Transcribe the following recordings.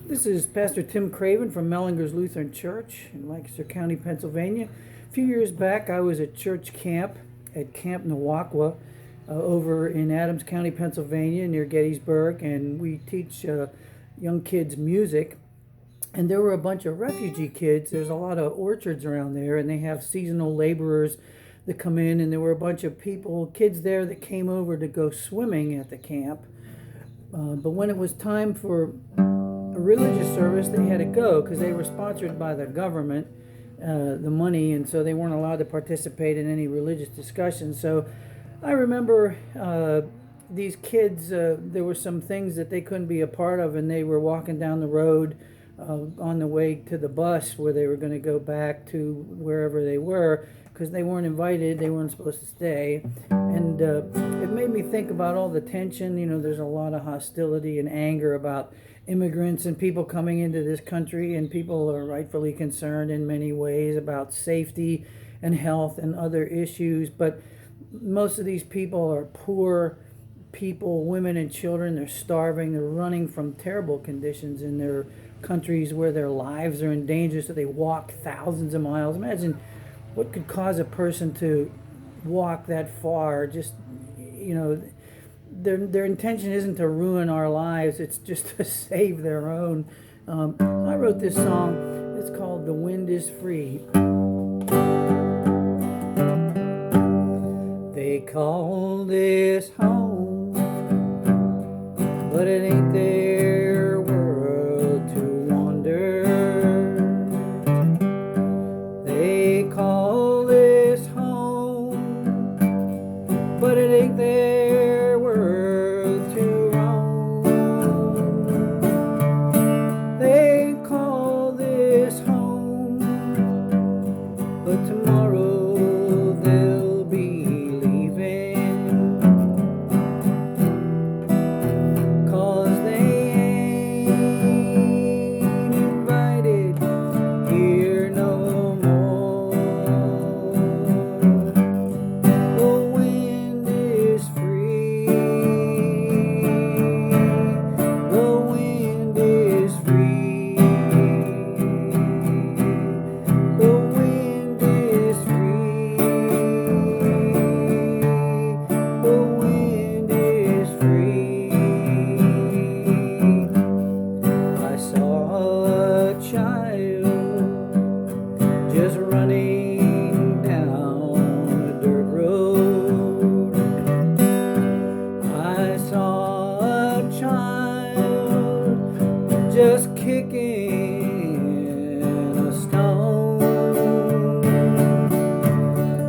This is Pastor Tim Craven from Mellinger's Lutheran Church in Lancaster County, Pennsylvania. A few years back, I was at church camp at Camp Nawakwa over in Adams County, Pennsylvania, near Gettysburg, and we teach young kids music. And there were a bunch of refugee kids. There's a lot of orchards around there, and they have seasonal laborers that come in, and there were a bunch of kids there that came over to go swimming at the camp. But when it was time for a religious service, they had to go because they were sponsored by the government, the money, and so they weren't allowed to participate in any religious discussions. So I remember these kids, there were some things that they couldn't be a part of, and they were walking down the road on the way to the bus where they were going to go back to wherever they were because they weren't invited, they weren't supposed to stay. And it made me think about all the tension. There's a lot of hostility and anger about immigrants and people coming into this country, and people are rightfully concerned in many ways about safety and health and other issues. But most of these people are poor people, women and children. They're starving. They're running from terrible conditions in their countries where their lives are in danger, so they walk thousands of miles. Imagine what could cause a person to walk that far. Just, their intention isn't to ruin our lives, it's just to save their own. I wrote this song. It's called "The Wind is Free." They call this home, but it ain't their world to wander. They call this home, but it ain't their world to roam. They call this home, but tomorrow they'll be leaving, 'cause they ain't invited here no more. The wind is free. The wind is free. The wind is free. The wind is free. I saw a child just running down a dirt road. I saw a child just kicking a stone.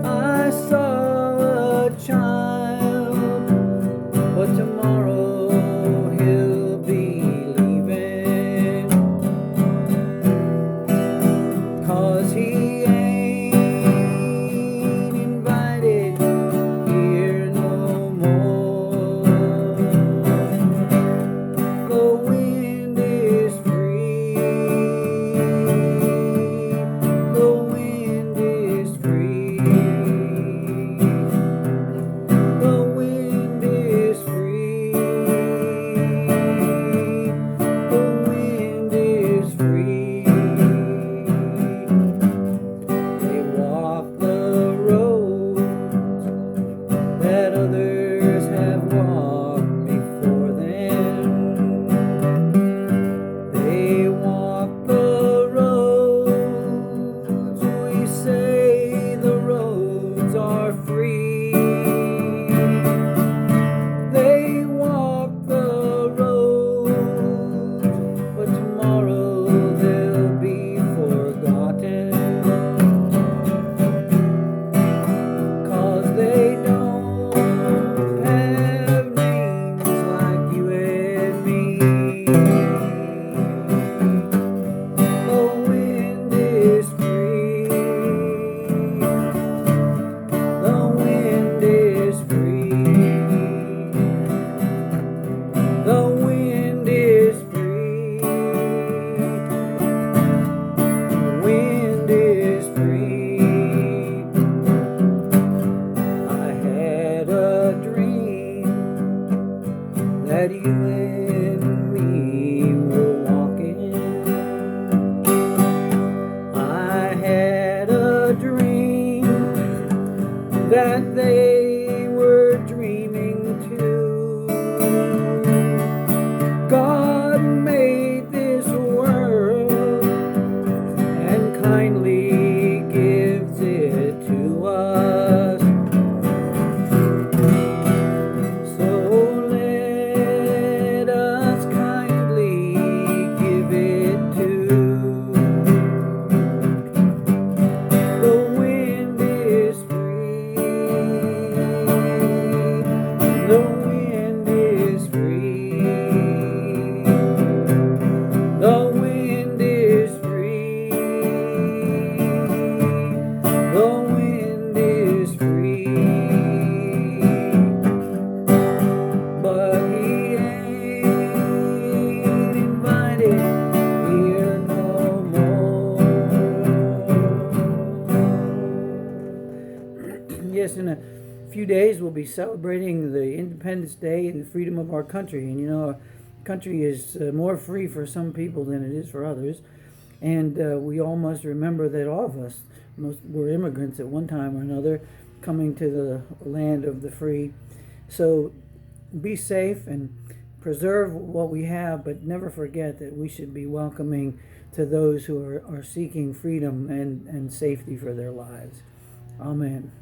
I saw a child, but tomorrow he'll be leaving, 'cause he ain't invited here no more. The wind is free. guess in a few days we'll be celebrating the Independence Day and the freedom of our country. And you know, our country is more free for some people than it is for others. And we all must remember that all of us were immigrants at one time or another, coming to the land of the free. So be safe and preserve what we have, but never forget that we should be welcoming to those who are seeking freedom and safety for their lives. Amen.